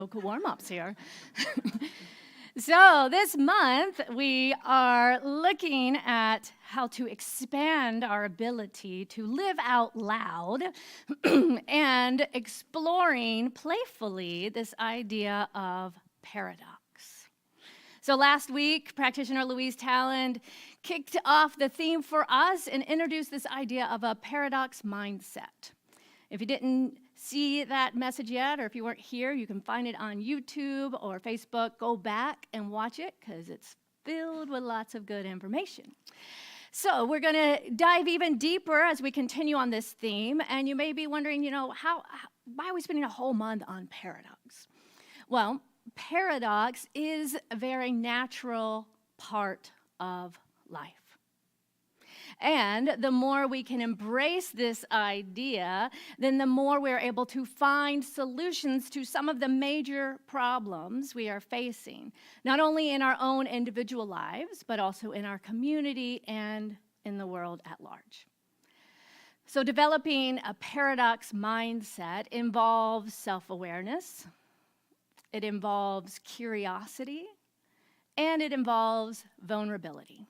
Vocal warm-ups here. So this month, we are looking at how to expand our ability to live out loud and exploring playfully this idea of paradox. So last week, practitioner Louise Talland kicked off the theme for us and introduced this idea of a paradox mindset. If you didn't see that message yet, or if you weren't here, you can find it on YouTube or Facebook. Go back and watch it because it's filled with lots of good information. So we're going to dive even deeper as we continue on this theme. And you may be wondering, why are we spending a whole month on paradox? Well, paradox is a very natural part of life. And the more we can embrace this idea, then the more we're able to find solutions to some of the major problems we are facing, not only in our own individual lives, but also in our community and in the world at large. So developing a paradox mindset involves self-awareness, it involves curiosity, and it involves vulnerability.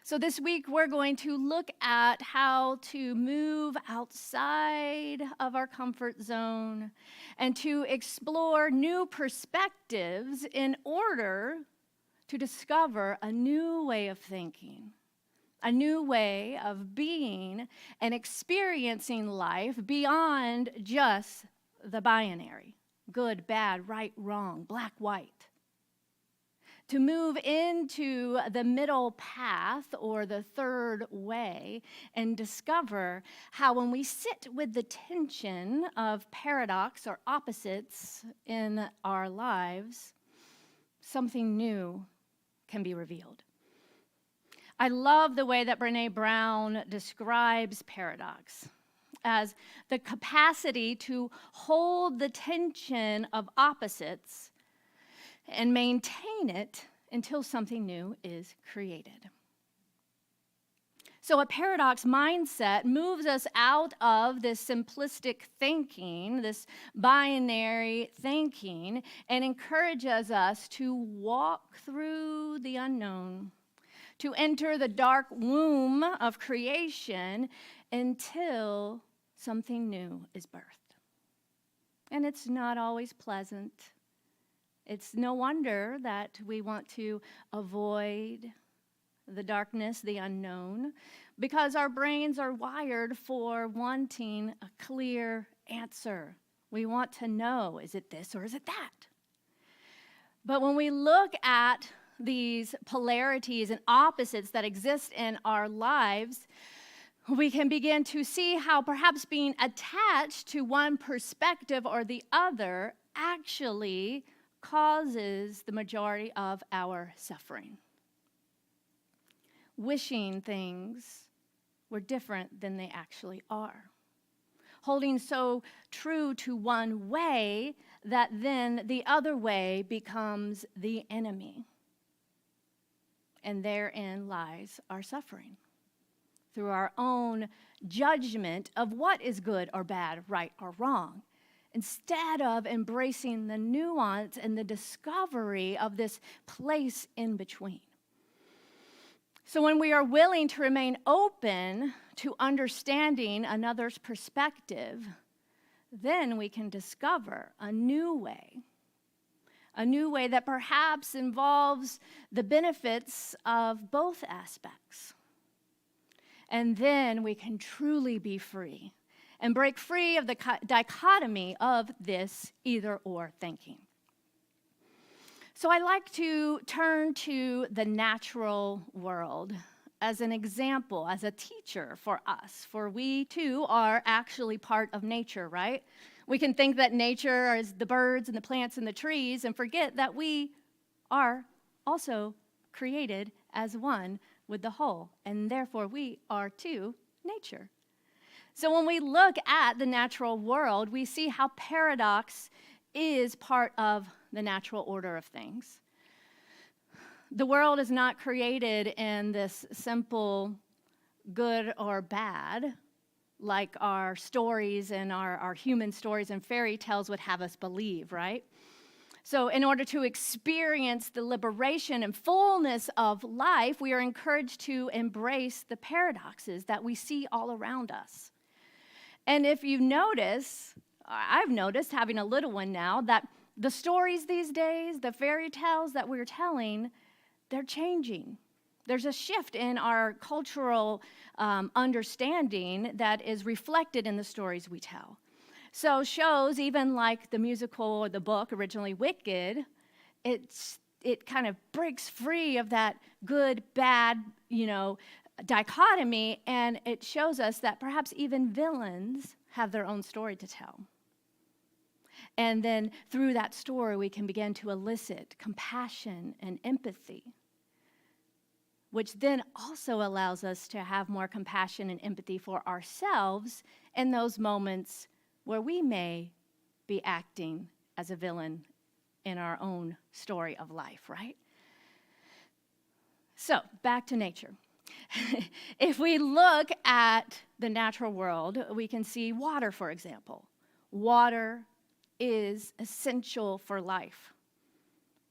So this week, we're going to look at how to move outside of our comfort zone and to explore new perspectives in order to discover a new way of thinking, a new way of being and experiencing life beyond just the binary, good, bad, right, wrong, black, white. To move into the middle path or the third way and discover how when we sit with the tension of paradox or opposites in our lives, something new can be revealed. I love the way that Brené Brown describes paradox as the capacity to hold the tension of opposites and maintain it until something new is created. So a paradox mindset moves us out of this simplistic thinking, this binary thinking, and encourages us to walk through the unknown, to enter the dark womb of creation until something new is birthed. And it's not always pleasant. It's no wonder that we want to avoid the darkness, the unknown, because our brains are wired for wanting a clear answer. We want to know, is it this or is it that? But when we look at these polarities and opposites that exist in our lives, we can begin to see how perhaps being attached to one perspective or the other actually causes the majority of our suffering. Wishing things were different than they actually are. Holding so true to one way that then the other way becomes the enemy. And therein lies our suffering. Through our own judgment of what is good or bad, right or wrong, instead of embracing the nuance and the discovery of this place in between. So when we are willing to remain open to understanding another's perspective, then we can discover a new way that perhaps involves the benefits of both aspects. And then we can truly be free and break free of the dichotomy of this either-or thinking. So I like to turn to the natural world as an example, as a teacher for us, for we too are actually part of nature, right? We can think that nature is the birds and the plants and the trees and forget that we are also created as one with the whole, and therefore we are too nature. So when we look at the natural world, we see how paradox is part of the natural order of things. The world is not created in this simple good or bad, like our stories and our human stories and fairy tales would have us believe, right? So in order to experience the liberation and fullness of life, we are encouraged to embrace the paradoxes that we see all around us. And if you notice, I've noticed, having a little one now, that the stories these days, the fairy tales that we're telling, they're changing. There's a shift in our cultural understanding that is reflected in the stories we tell. So shows, even like the musical or the book, originally Wicked, it kind of breaks free of that good, bad, dichotomy, and it shows us that perhaps even villains have their own story to tell. And then through that story, we can begin to elicit compassion and empathy, which then also allows us to have more compassion and empathy for ourselves in those moments where we may be acting as a villain in our own story of life, right? So, back to nature. If we look at the natural world, we can see water, for example. Water is essential for life,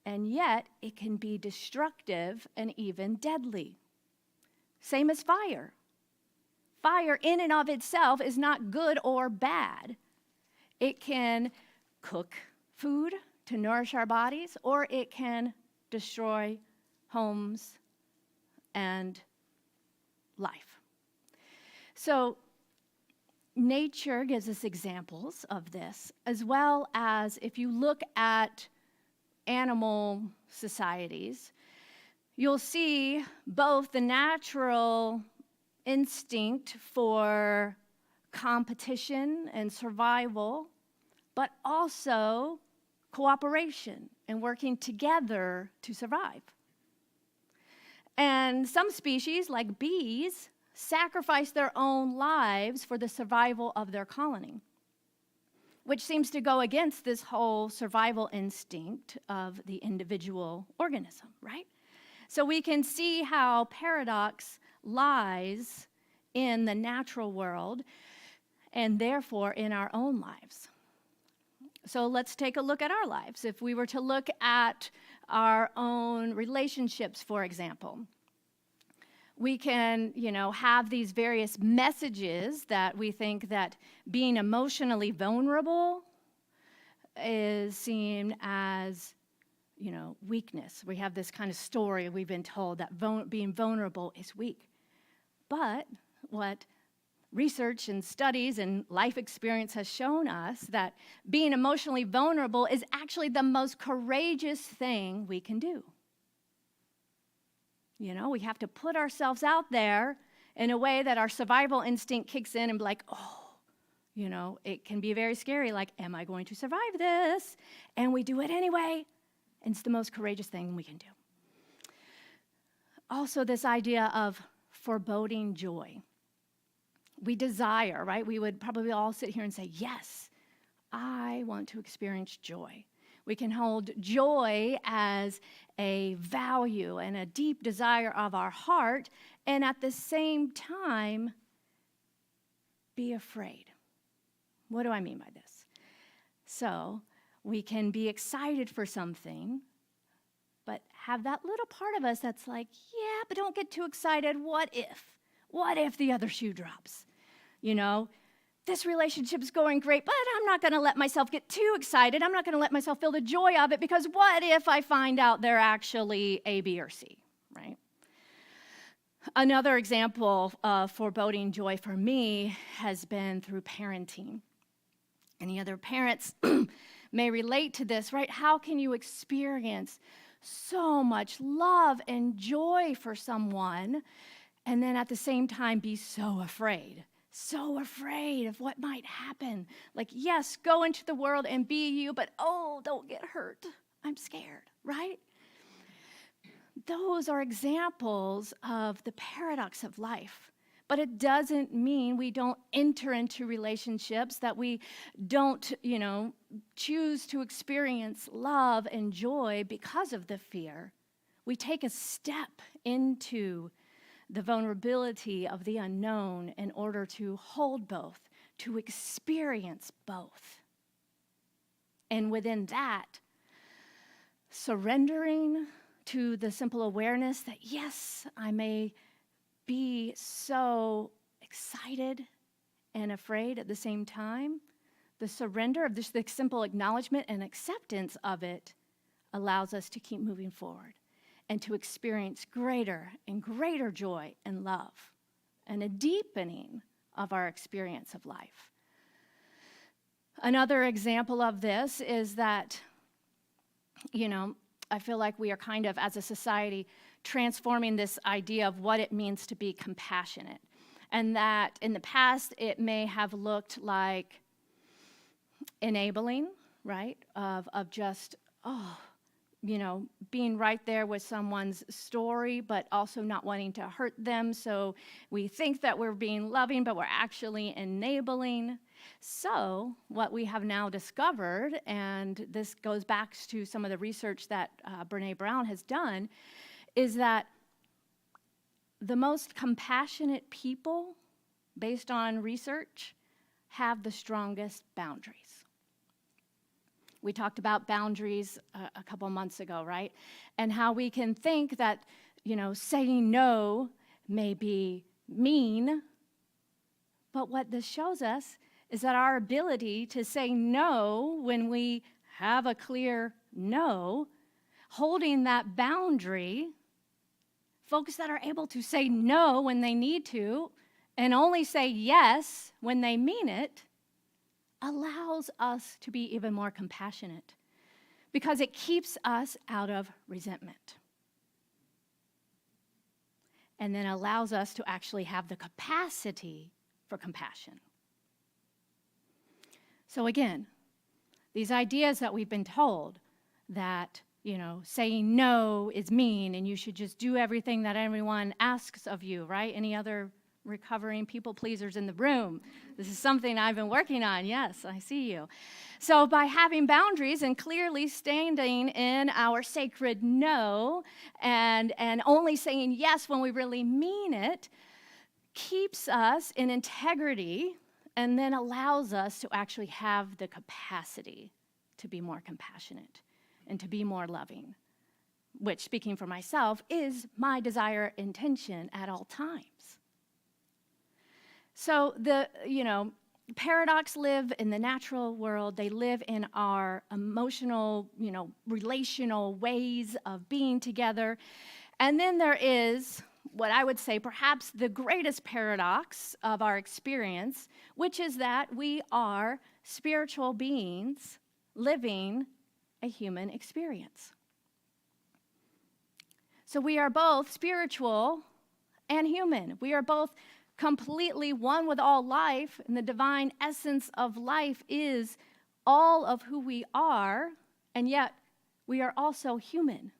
and yet it can be destructive and even deadly. Same as fire. Fire in and of itself is not good or bad. It can cook food to nourish our bodies, or it can destroy homes and life. So nature gives us examples of this, as well as if you look at animal societies, you'll see both the natural instinct for competition and survival, but also cooperation and working together to survive. And some species, like bees, sacrifice their own lives for the survival of their colony, which seems to go against this whole survival instinct of the individual organism, right? So we can see how paradox lies in the natural world and therefore in our own lives. So let's take a look at our lives. If we were to look at our own relationships, for example, we can, have these various messages that we think that being emotionally vulnerable is seen as, weakness. We have this kind of story we've been told that being vulnerable is weak. But what research and studies and life experience has shown us that being emotionally vulnerable is actually the most courageous thing we can do. We have to put ourselves out there in a way that our survival instinct kicks in and be like, it can be very scary, like, am I going to survive this? And we do it anyway, and it's the most courageous thing we can do. Also, this idea of foreboding joy. We desire, right? We would probably all sit here and say, yes, I want to experience joy. We can hold joy as a value and a deep desire of our heart, and at the same time, be afraid. What do I mean by this? So, we can be excited for something, but have that little part of us that's like, yeah, but don't get too excited. What if? What if the other shoe drops? This relationship's going great, but I'm not going to let myself get too excited. I'm not going to let myself feel the joy of it, because what if I find out they're actually A, B, or C, right? Another example of foreboding joy for me has been through parenting. Any other parents may relate to this, right? How can you experience so much love and joy for someone and then at the same time be so afraid of what might happen? Like, yes, go into the world and be you, but don't get hurt. I'm scared, right? Those are examples of the paradox of life. But it doesn't mean we don't enter into relationships, that we don't, choose to experience love and joy because of the fear. We take a step into the vulnerability of the unknown in order to hold both, to experience both. And within that, surrendering to the simple awareness that, yes, I may be so excited and afraid at the same time. The surrender of this, the simple acknowledgement and acceptance of it allows us to keep moving forward and to experience greater and greater joy and love and a deepening of our experience of life. Another example of this is that, I feel like we are kind of, as a society, transforming this idea of what it means to be compassionate. And that in the past, it may have looked like enabling, right? Of just, being right there with someone's story, but also not wanting to hurt them. So we think that we're being loving, but we're actually enabling. So what we have now discovered, and this goes back to some of the research that Brene Brown has done, is that the most compassionate people, based on research, have the strongest boundaries. We talked about boundaries a couple months ago, right? And how we can think that, saying no may be mean, but what this shows us is that our ability to say no when we have a clear no, holding that boundary, folks that are able to say no when they need to and only say yes when they mean it, allows us to be even more compassionate because it keeps us out of resentment and then allows us to actually have the capacity for compassion. So again, these ideas that we've been told that, saying no is mean and you should just do everything that everyone asks of you, right? Any other recovering people pleasers in the room? This is something I've been working on. Yes, I see you. So by having boundaries and clearly standing in our sacred no and only saying yes when we really mean it, keeps us in integrity and then allows us to actually have the capacity to be more compassionate and to be more loving, which, speaking for myself, is my desire intention at all times. So the, paradox live in the natural world. They live in our emotional, relational ways of being together. And then there is what I would say perhaps the greatest paradox of our experience, which is that we are spiritual beings living a human experience. So we are both spiritual and human. We are both completely one with all life, and the divine essence of life is all of who we are, and yet we are also human.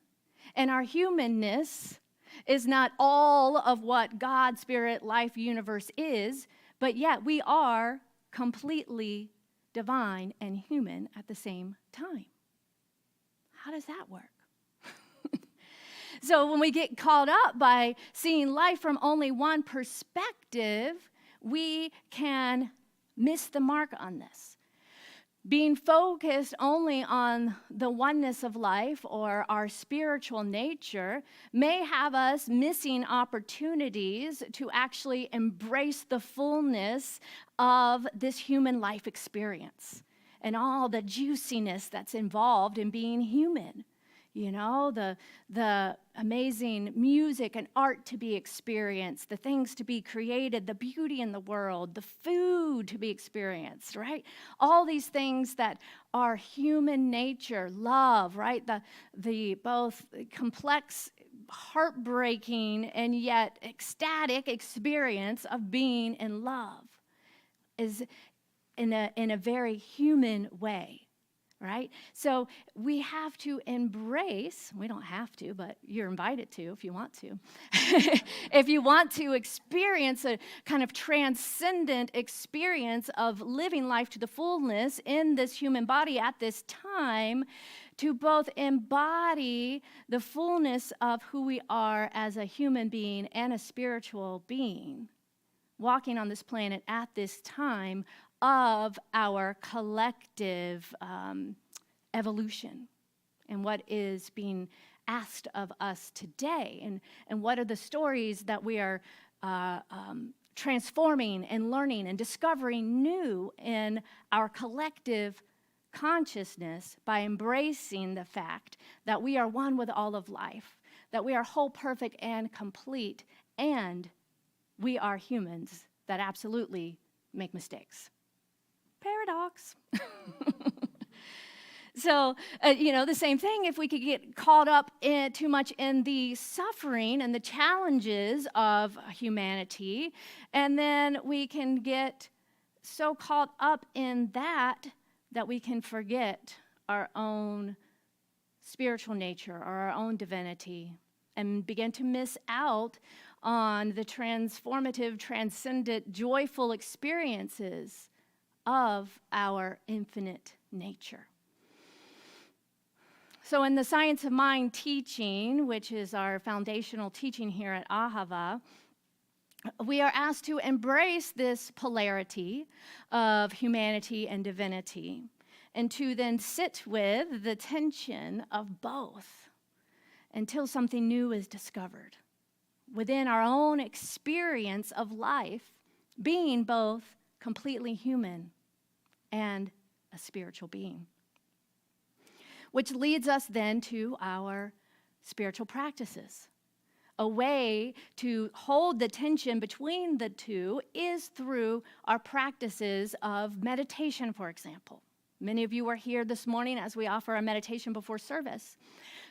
And our humanness is not all of what God, spirit, life, universe is, but yet we are completely divine and human at the same time. How does that work? So when we get caught up by seeing life from only one perspective, we can miss the mark on this. Being focused only on the oneness of life or our spiritual nature may have us missing opportunities to actually embrace the fullness of this human life experience and all the juiciness that's involved in being human. The amazing music and art to be experienced, the things to be created, the beauty in the world, the food to be experienced, right? All these things that are human nature, love, right? The both complex, heartbreaking, and yet ecstatic experience of being in love is in a very human way. right? So we have to embrace, we don't have to, but you're invited to if you want to. If you want to experience a kind of transcendent experience of living life to the fullness in this human body at this time, to both embody the fullness of who we are as a human being and a spiritual being, walking on this planet at this time of our collective evolution and what is being asked of us today, and what are the stories that we are transforming and learning and discovering new in our collective consciousness by embracing the fact that we are one with all of life, that we are whole, perfect, and complete, and we are humans that absolutely make mistakes. Paradox. So, the same thing, if we could get caught up too much in the suffering and the challenges of humanity, and then we can get so caught up in that we can forget our own spiritual nature or our own divinity and begin to miss out on the transformative, transcendent, joyful experiences of our infinite nature. So in the Science of Mind teaching, which is our foundational teaching here at Ahava, we are asked to embrace this polarity of humanity and divinity, and to then sit with the tension of both until something new is discovered within our own experience of life, being both completely human and a spiritual being. Which leads us then to our spiritual practices. A way to hold the tension between the two is through our practices of meditation, for example. Many of you are here this morning as we offer our meditation before service.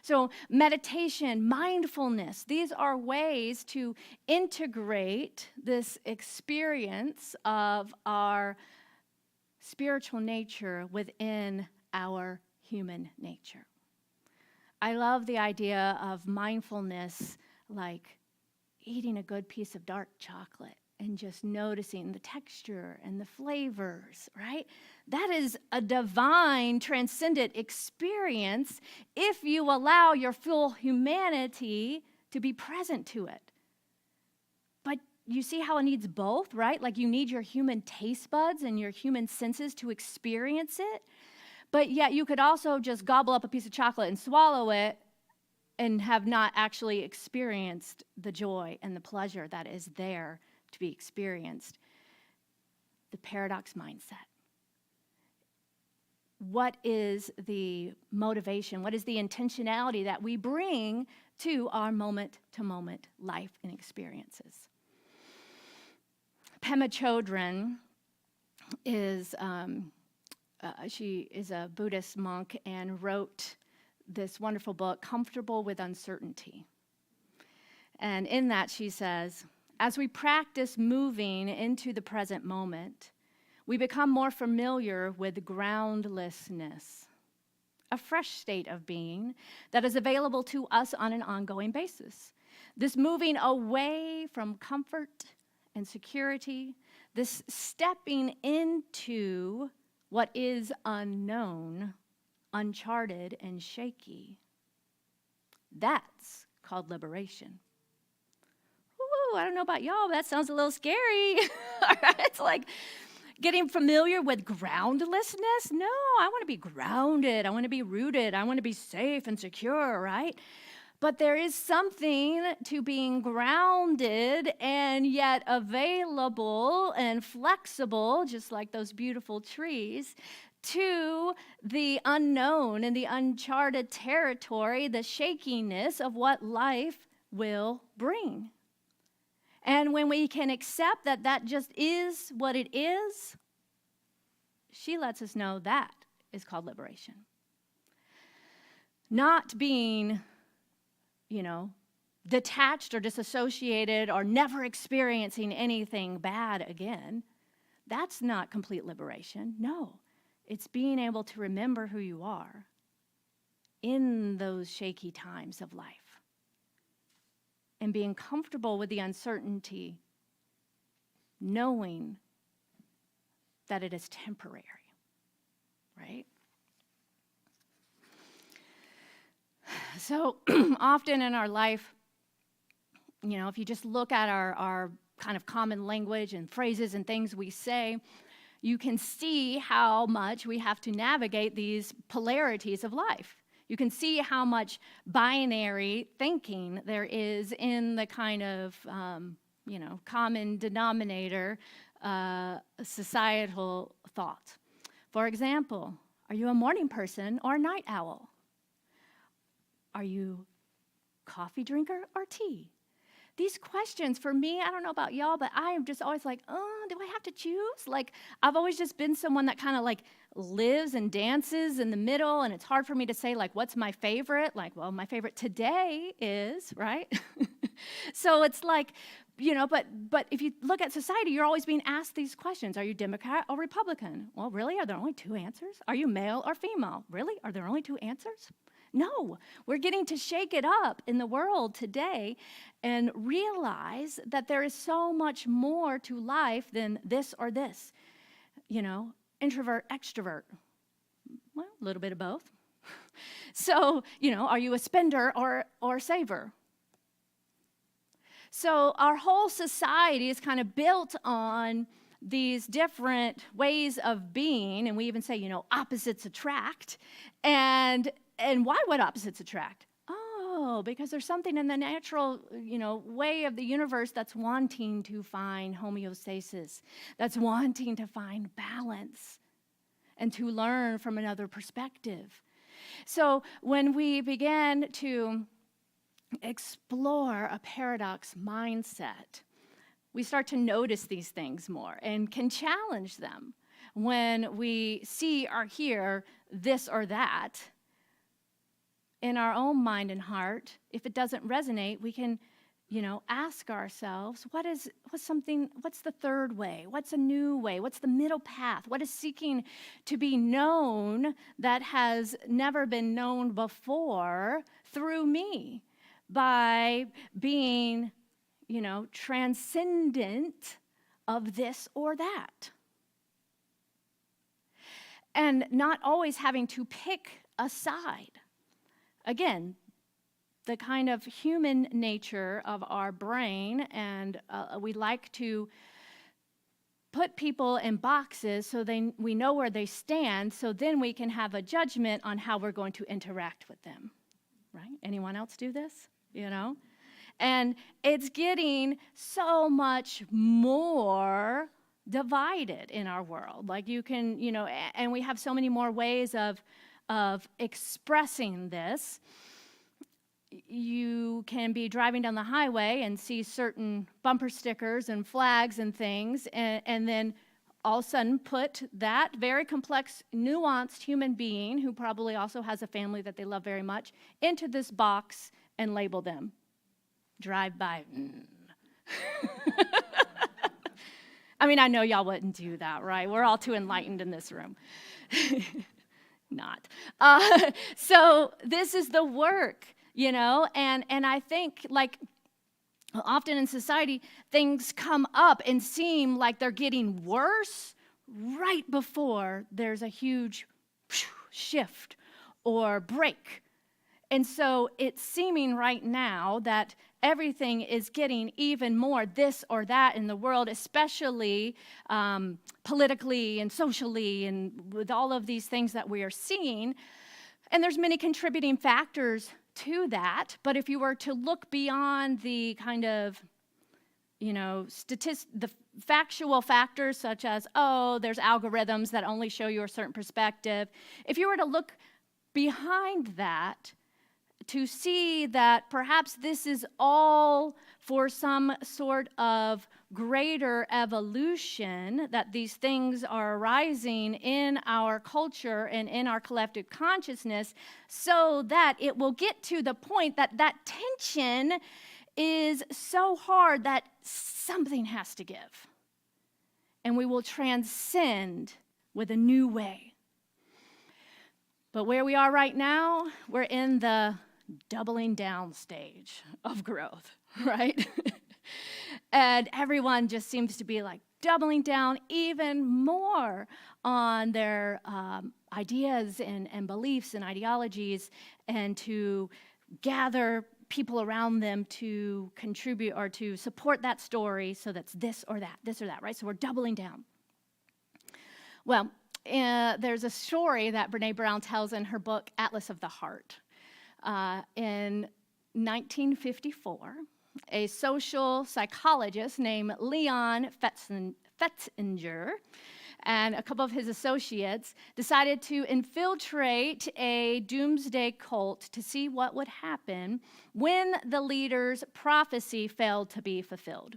So meditation, mindfulness, these are ways to integrate this experience of our spiritual nature within our human nature. I love the idea of mindfulness, like eating a good piece of dark chocolate and just noticing the texture and the flavors, right? That is a divine, transcendent experience if you allow your full humanity to be present to it. But you see how it needs both, right? Like you need your human taste buds and your human senses to experience it. But yet you could also just gobble up a piece of chocolate and swallow it and have not actually experienced the joy and the pleasure that is there to be experienced. The paradox mindset. What is the motivation? What is the intentionality that we bring to our moment-to-moment life and experiences? Pema Chodron is... she is a Buddhist monk and wrote this wonderful book, Comfortable with Uncertainty. And in that she says, as we practice moving into the present moment, we become more familiar with groundlessness, a fresh state of being that is available to us on an ongoing basis. This moving away from comfort and security, this stepping into what is unknown, uncharted, and shaky, that's called liberation. Ooh, I don't know about y'all, but that sounds a little scary. It's like getting familiar with groundlessness. No, I want to be grounded. I want to be rooted. I want to be safe and secure, right? But there is something to being grounded and yet available and flexible, just like those beautiful trees, to the unknown and the uncharted territory, the shakiness of what life will bring. And when we can accept that that just is what it is, she lets us know that is called liberation. Not being detached or disassociated or never experiencing anything bad again. That's not complete liberation. No. It's being able to remember who you are in those shaky times of life and being comfortable with the uncertainty, knowing that it is temporary, right? So often in our life, if you just look at our kind of common language and phrases and things we say, you can see how much we have to navigate these polarities of life. You can see how much binary thinking there is in the kind of, common denominator societal thought. For example, are you a morning person or a night owl? Are you coffee drinker or tea? These questions, for me, I don't know about y'all, but I am just always like, do I have to choose? Like, I've always just been someone that kind of like lives and dances in the middle, and it's hard for me to say, like, what's my favorite? Like, well, my favorite today is, right? So it's like, but if you look at society, you're always being asked these questions. Are you Democrat or Republican? Well, really? Are there only two answers? Are you male or female? Really? Are there only two answers? No, we're getting to shake it up in the world today and realize that there is so much more to life than this or this. Introvert, extrovert. Well, a little bit of both. So, are you a spender or a saver? So our whole society is kind of built on these different ways of being, and we even say, opposites attract. And why would opposites attract? Oh, because there's something in the natural, way of the universe that's wanting to find homeostasis, that's wanting to find balance and to learn from another perspective. So when we began to explore a paradox mindset, we start to notice these things more and can challenge them when we see or hear this or that in our own mind and heart. If it doesn't resonate, we can, ask ourselves, what's the third way? What's a new way? What's the middle path? What is seeking to be known that has never been known before through me by being, transcendent of this or that? And not always having to pick a side. Again, the kind of human nature of our brain, and we like to put people in boxes so we know where they stand, so then we can have a judgment on how we're going to interact with them, right? Anyone else do this? And it's getting so much more divided in our world. Like you can, and we have so many more ways of expressing this. You can be driving down the highway and see certain bumper stickers and flags and things, and then all of a sudden put that very complex, nuanced human being, who probably also has a family that they love very much, into this box and label them. Drive by. I mean, I know y'all wouldn't do that, right? We're all too enlightened in this room. Not. So this is the work, and I think, like, often in society, things come up and seem like they're getting worse right before there's a huge shift or break. And so it's seeming right now that everything is getting even more this or that in the world, especially politically and socially, and with all of these things that we are seeing. And there's many contributing factors to that. But if you were to look beyond the kind of, the factual factors, such as, there's algorithms that only show you a certain perspective. If you were to look behind that, to see that perhaps this is all for some sort of greater evolution, that these things are arising in our culture and in our collective consciousness, so that it will get to the point that that tension is so hard that something has to give. And we will transcend with a new way But where we are right now, we're in the doubling down stage of growth, right? And everyone just seems to be like doubling down even more on their ideas and beliefs and ideologies, and to gather people around them to contribute or to support that story, so that's this or that, right? So we're doubling down. Well, there's a story that Brene Brown tells in her book, Atlas of the Heart. In 1954, a social psychologist named Leon Fetzinger and a couple of his associates decided to infiltrate a doomsday cult to see what would happen when the leader's prophecy failed to be fulfilled.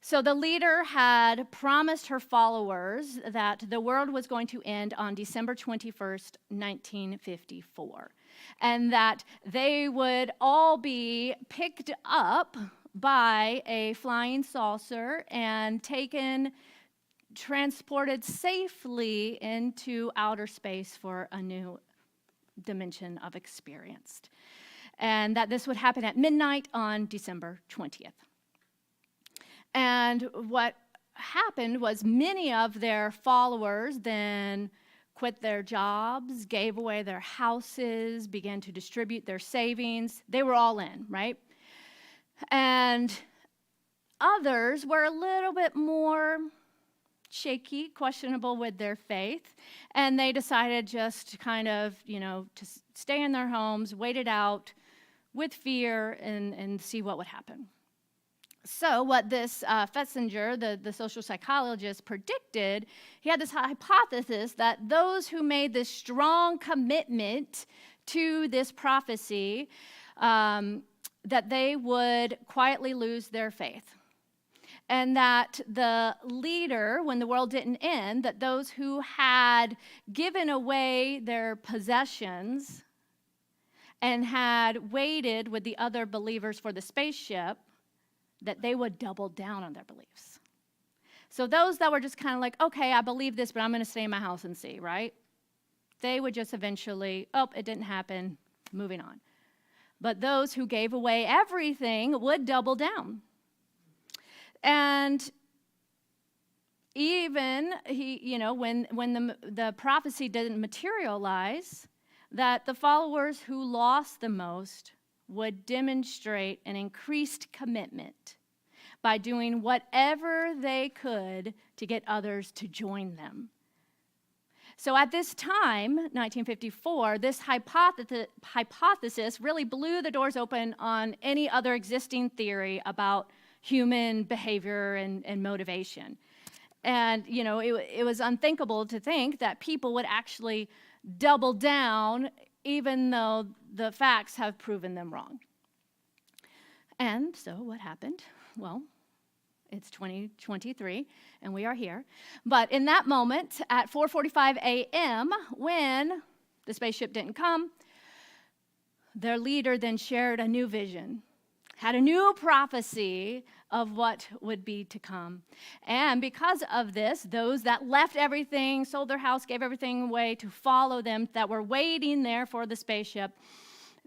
So the leader had promised her followers that the world was going to end on December 21st, 1954, and that they would all be picked up by a flying saucer and transported safely into outer space for a new dimension of experience. And that this would happen at midnight on December 20th. And what happened was many of their followers then quit their jobs, gave away their houses, began to distribute their savings. They were all in, right? And others were a little bit more shaky, questionable with their faith, and they decided just to kind of, to stay in their homes, wait it out with fear and see what would happen. So what this Fetzinger, the social psychologist, predicted, he had this hypothesis that those who made this strong commitment to this prophecy, that they would quietly lose their faith. And that the leader, when the world didn't end, that those who had given away their possessions and had waited with the other believers for the spaceship, that they would double down on their beliefs. So those that were just kind of like, okay, I believe this, but I'm going to stay in my house and see, right? They would just eventually, it didn't happen, moving on. But those who gave away everything would double down. And even when the prophecy didn't materialize, that the followers who lost the most would demonstrate an increased commitment by doing whatever they could to get others to join them. So at this time, 1954, this hypothesis really blew the doors open on any other existing theory about human behavior and motivation. And, it was unthinkable to think that people would actually double down even though the facts have proven them wrong. And so what happened? Well, it's 2023, and we are here. But in that moment, at 4:45 a.m., when the spaceship didn't come, their leader then shared a new vision, had a new prophecy of what would be to come. And because of this, those that left everything, sold their house, gave everything away to follow them, that were waiting there for the spaceship,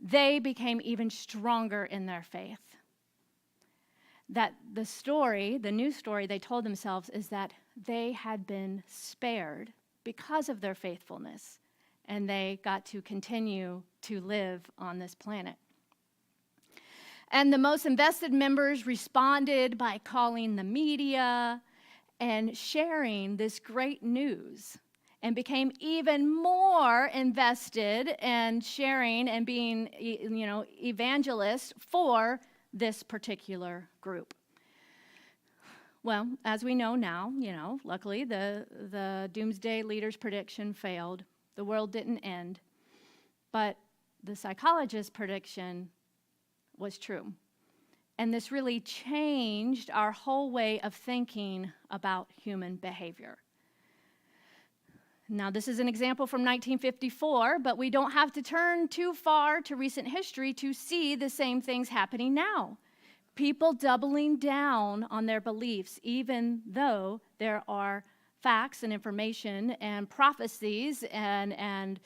they became even stronger in their faith. That the new story they told themselves is that they had been spared because of their faithfulness, and they got to continue to live on this planet. And the most invested members responded by calling the media and sharing this great news, and became even more invested in sharing and being, evangelists for this particular group. Well, as we know now, luckily the doomsday leader's prediction failed. The world didn't end. But the psychologist's prediction was true. And this really changed our whole way of thinking about human behavior. Now, this is an example from 1954, but we don't have to turn too far to recent history to see the same things happening now. People doubling down on their beliefs, even though there are facts and information and prophecies and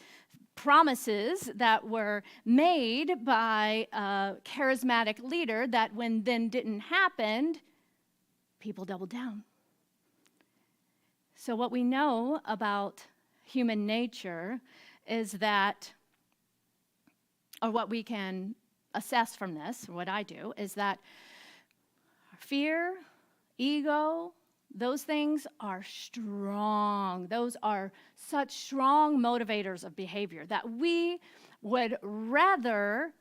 promises that were made by a charismatic leader that when then didn't happen, people doubled down. So what we know about human nature is that, or what we can assess from this, or what I do, is that fear, ego, those things are strong. Those are such strong motivators of behavior that we would rather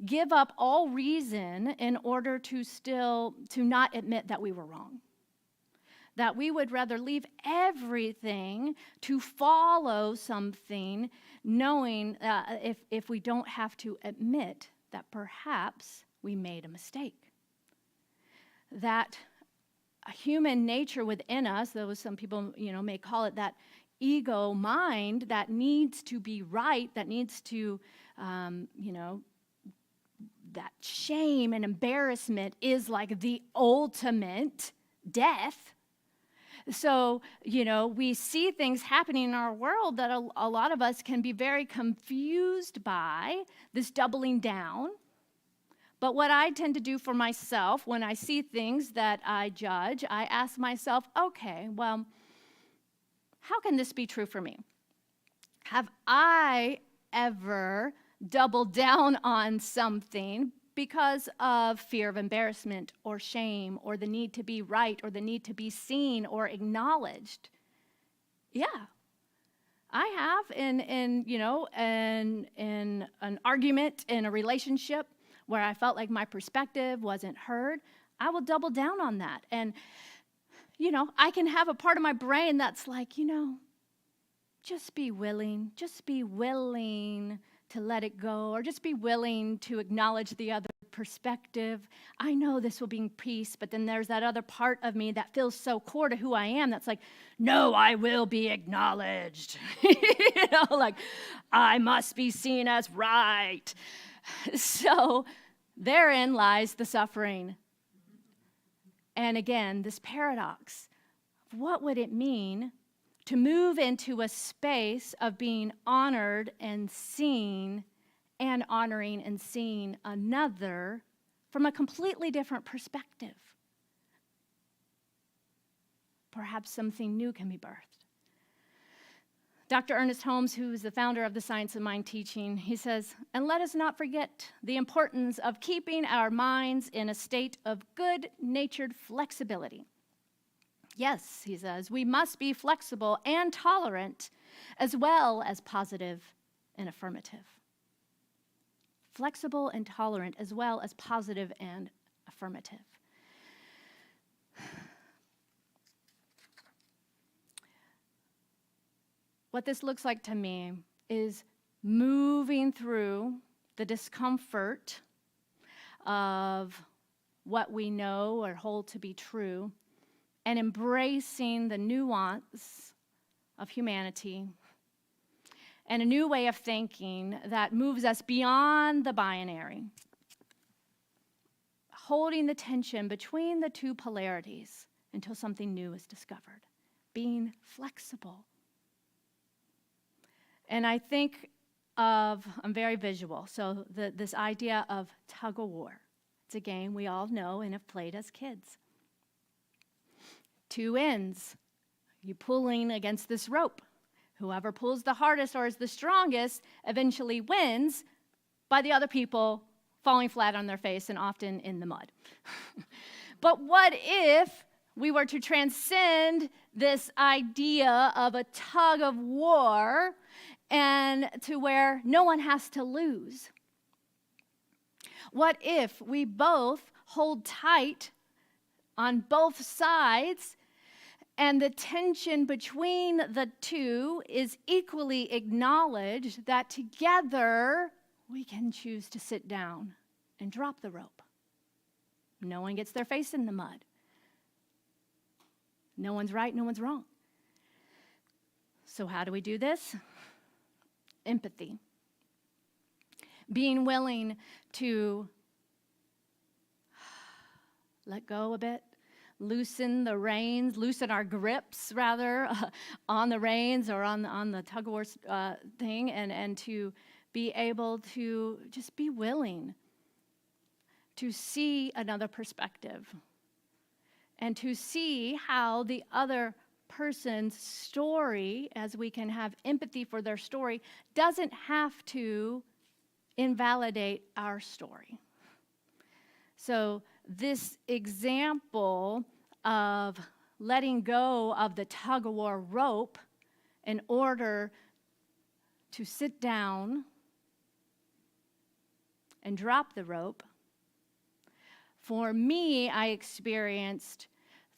give up all reason in order to not admit that we were wrong. That we would rather leave everything to follow something, knowing if we don't have to admit that perhaps we made a mistake. That human nature within us, though some people may call it that ego mind that needs to be right, that needs to, that shame and embarrassment is like the ultimate death. So, we see things happening in our world that a lot of us can be very confused by, this doubling down. But what I tend to do for myself when I see things that I judge, I ask myself, okay, well, how can this be true for me? Have I ever doubled down on something because of fear of embarrassment or shame or the need to be right or the need to be seen or acknowledged? Yeah, I have in an argument, in a relationship where I felt like my perspective wasn't heard. I will double down on that. And, I can have a part of my brain that's like, just be willing to let it go, or just be willing to acknowledge the other perspective. I know this will bring peace, but then there's that other part of me that feels so core to who I am that's like, no, I will be acknowledged. Like, I must be seen as right. So therein lies the suffering. And again, this paradox. What would it mean to move into a space of being honored and seen and honoring and seeing another from a completely different perspective? Perhaps something new can be birthed. Dr. Ernest Holmes, who is the founder of the Science of Mind teaching, he says, and let us not forget the importance of keeping our minds in a state of good-natured flexibility. Yes, he says, we must be flexible and tolerant as well as positive and affirmative. Flexible and tolerant as well as positive and affirmative. What this looks like to me is moving through the discomfort of what we know or hold to be true and embracing the nuance of humanity and a new way of thinking that moves us beyond the binary, holding the tension between the two polarities until something new is discovered, being flexible. And I think I'm very visual, so this idea of tug of war. It's a game we all know and have played as kids. Two ends, you pulling against this rope. Whoever pulls the hardest or is the strongest eventually wins by the other people falling flat on their face and often in the mud. But what if we were to transcend this idea of a tug of war and to where no one has to lose? What if we both hold tight on both sides and the tension between the two is equally acknowledged, that together we can choose to sit down and drop the rope? No one gets their face in the mud. No one's right, no one's wrong. So how do we do this? Empathy. Being willing to let go a bit, loosen our grips rather, on the reins or on the tug of war thing, and to be able to just be willing to see another perspective and to see how the other person's story, as we can have empathy for their story, doesn't have to invalidate our story. So this example of letting go of the tug-of-war rope in order to sit down and drop the rope, for me, I experienced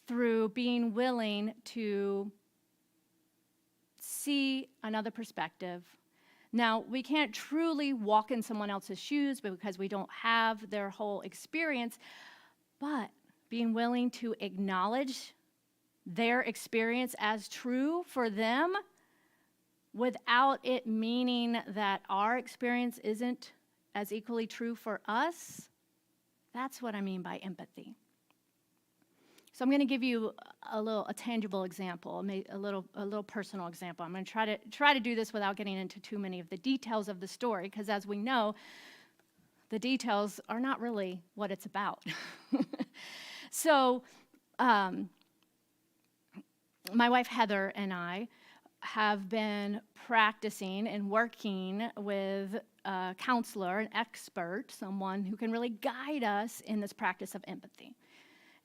through being willing to see another perspective. Now, we can't truly walk in someone else's shoes because we don't have their whole experience, but being willing to acknowledge their experience as true for them without it meaning that our experience isn't as equally true for us, that's what I mean by empathy. So I'm going to give you a tangible example, a little personal example. I'm going to try to do this without getting into too many of the details of the story, because as we know, the details are not really what it's about. So my wife Heather and I have been practicing and working with a counselor, an expert, someone who can really guide us in this practice of empathy.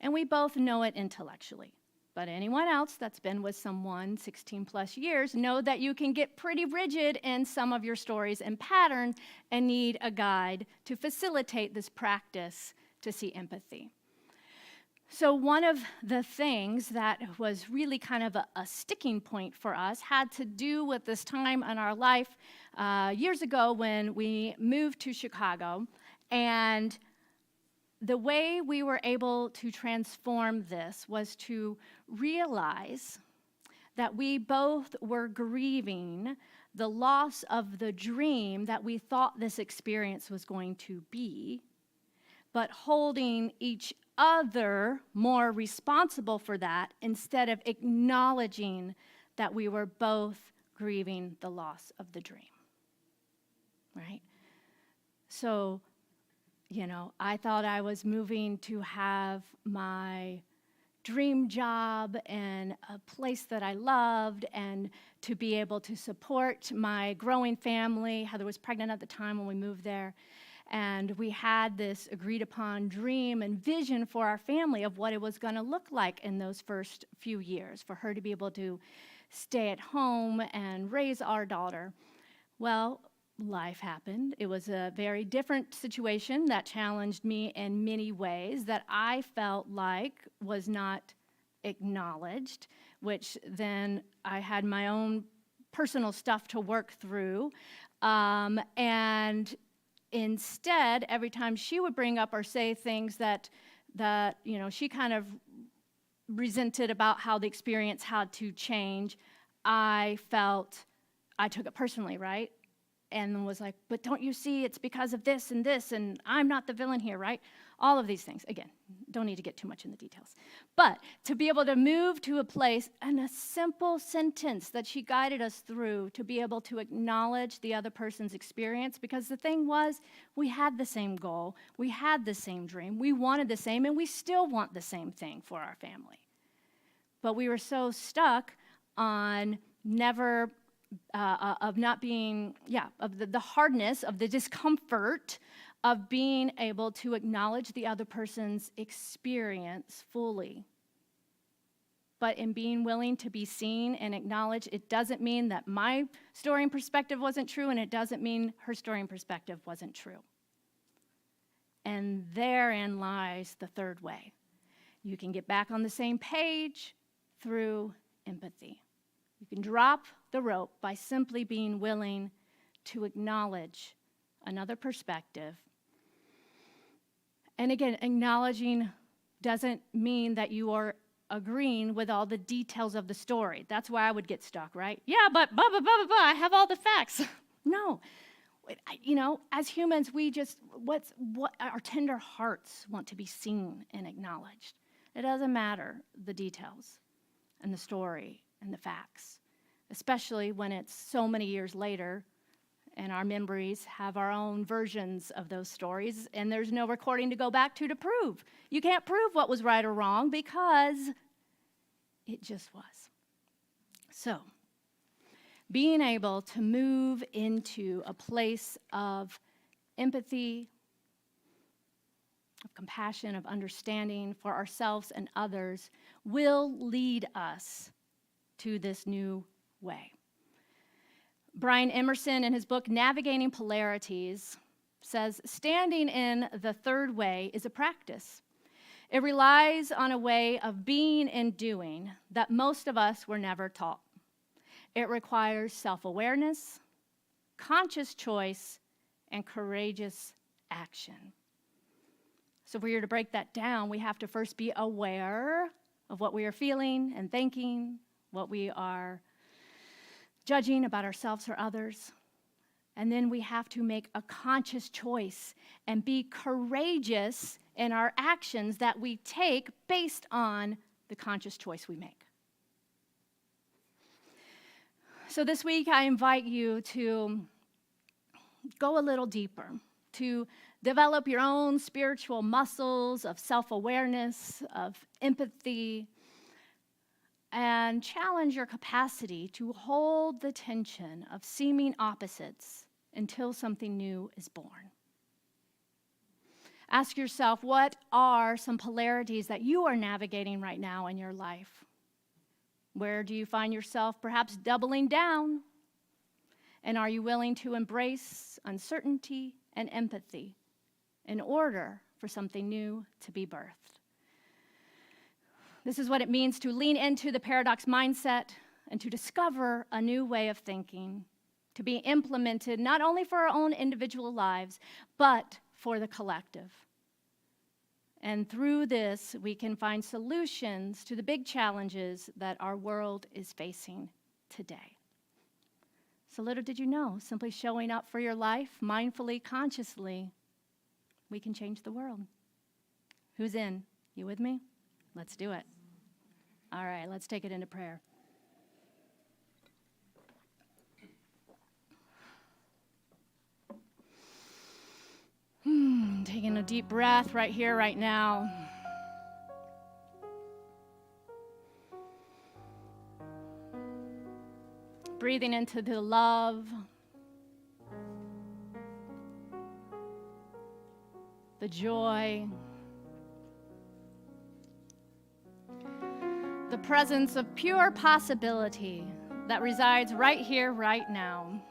And we both know it intellectually. But anyone else that's been with someone 16 plus years know that you can get pretty rigid in some of your stories and patterns and need a guide to facilitate this practice to see empathy. So one of the things that was really kind of a sticking point for us had to do with this time in our life years ago when we moved to Chicago. And the way we were able to transform this was to realize that we both were grieving the loss of the dream that we thought this experience was going to be, but holding each other more responsible for that instead of acknowledging that we were both grieving the loss of the dream, right? So, I thought I was moving to have my dream job and a place that I loved and to be able to support my growing family. Heather was pregnant at the time when we moved there. And we had this agreed upon dream and vision for our family of what it was going to look like in those first few years, for her to be able to stay at home and raise our daughter. Well, life happened. It was a very different situation that challenged me in many ways that I felt like was not acknowledged, which then I had my own personal stuff to work through. And instead, every time she would bring up or say things that she kind of resented about how the experience had to change, I felt I took it personally, right? And was like, but don't you see it's because of this, and I'm not the villain here, right? All of these things. Again, don't need to get too much in the details. But to be able to move to a place and a simple sentence that she guided us through to be able to acknowledge the other person's experience, because the thing was, we had the same goal, we had the same dream, we wanted the same, and we still want the same thing for our family. But we were so stuck on never of not being, of the hardness, of the discomfort of being able to acknowledge the other person's experience fully. But in being willing to be seen and acknowledged, it doesn't mean that my story and perspective wasn't true, and it doesn't mean her story and perspective wasn't true. And therein lies the third way. You can get back on the same page through empathy. You can drop the rope by simply being willing to acknowledge another perspective. And again, acknowledging doesn't mean that you are agreeing with all the details of the story. That's where I would get stuck, right? Yeah, but blah, blah, blah, blah, blah, I have all the facts. No. As humans, what our tender hearts want to be seen and acknowledged. It doesn't matter the details and the story and the facts, especially when it's so many years later and our memories have our own versions of those stories, and there's no recording to go back to prove. You can't prove what was right or wrong because it just was. So, being able to move into a place of empathy, of compassion, of understanding for ourselves and others will lead us to this new way. Brian Emerson, in his book, Navigating Polarities, says, standing in the third way is a practice. It relies on a way of being and doing that most of us were never taught. It requires self-awareness, conscious choice, and courageous action. So if we were to break that down, we have to first be aware of what we are feeling and thinking, what we are judging about ourselves or others. And then we have to make a conscious choice and be courageous in our actions that we take based on the conscious choice we make. So this week, I invite you to go a little deeper, to develop your own spiritual muscles of self-awareness, of empathy, and challenge your capacity to hold the tension of seeming opposites until something new is born. Ask yourself, what are some polarities that you are navigating right now in your life? Where do you find yourself perhaps doubling down? And are you willing to embrace uncertainty and empathy in order for something new to be birthed? This is what it means to lean into the paradox mindset and to discover a new way of thinking, to be implemented not only for our own individual lives, but for the collective. And through this, we can find solutions to the big challenges that our world is facing today. So little did you know, simply showing up for your life, mindfully, consciously, we can change the world. Who's in? You with me? Let's do it. All right, let's take it into prayer. Taking a deep breath right here, right now. Breathing into the love, the joy, the presence of pure possibility that resides right here, right now.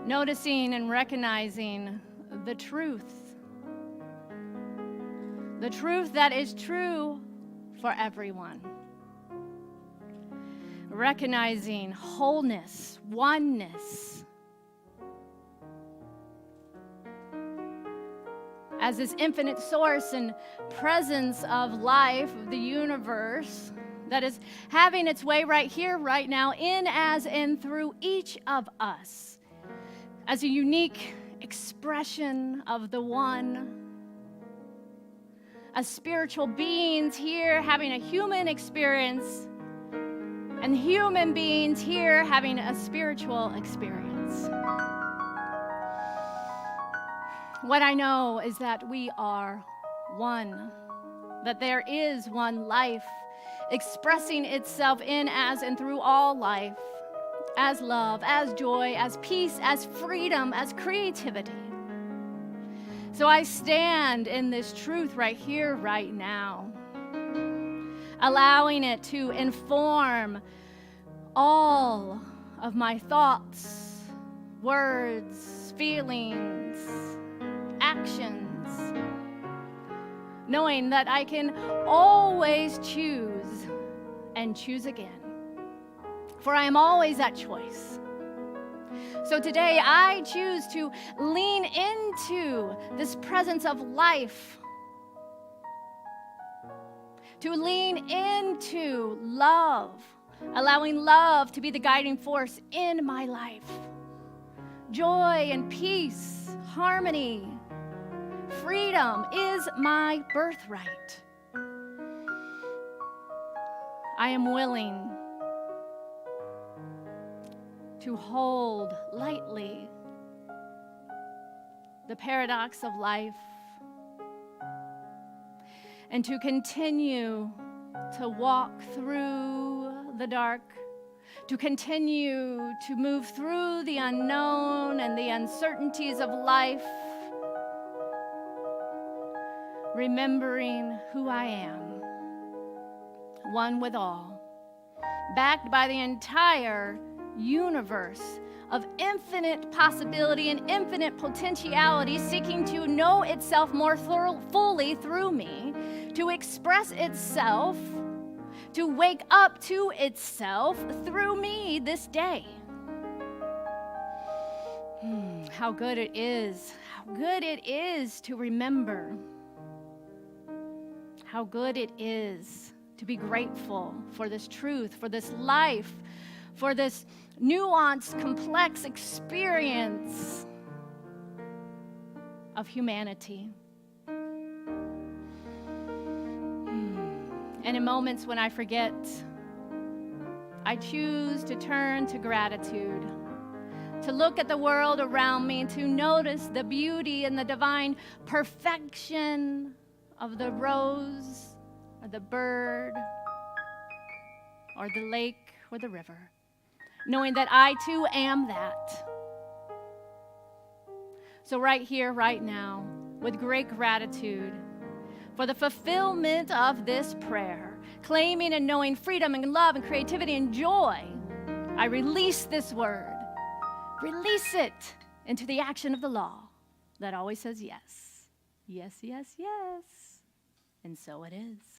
Noticing and recognizing the truth that is true for everyone. Recognizing wholeness, oneness, as this infinite source and presence of life, of the universe, that is having its way right here, right now, in, as, and through each of us, as a unique expression of the one, as spiritual beings here having a human experience, and human beings here having a spiritual experience. What I know is that we are one, that there is one life expressing itself in, as, and through all life, as love, as joy, as peace, as freedom, as creativity. So I stand in this truth right here, right now, allowing it to inform all of my thoughts, words, feelings, actions, knowing that I can always choose and choose again. For I am always at choice. So today I choose to lean into this presence of life, to lean into love, allowing love to be the guiding force in my life. Joy and peace, harmony, Freedom is my birthright. I am willing to hold lightly the paradox of life and to continue to walk through the dark, to continue to move through the unknown and the uncertainties of life, remembering who I am, one with all, backed by the entire universe of infinite possibility and infinite potentiality, seeking to know itself more fully through me, to express itself, to wake up to itself through me this day. How good it is to remember. How good it is to be grateful for this truth, for this life, for this nuanced, complex experience of humanity. And in moments when I forget, I choose to turn to gratitude, to look at the world around me, to notice the beauty and the divine perfection of the rose or the bird or the lake or the river, knowing that I too am that. So right here, right now, with great gratitude for the fulfillment of this prayer, claiming and knowing freedom and love and creativity and joy, I release this word, release it into the action of the law that always says yes, yes, yes, yes, and so it is.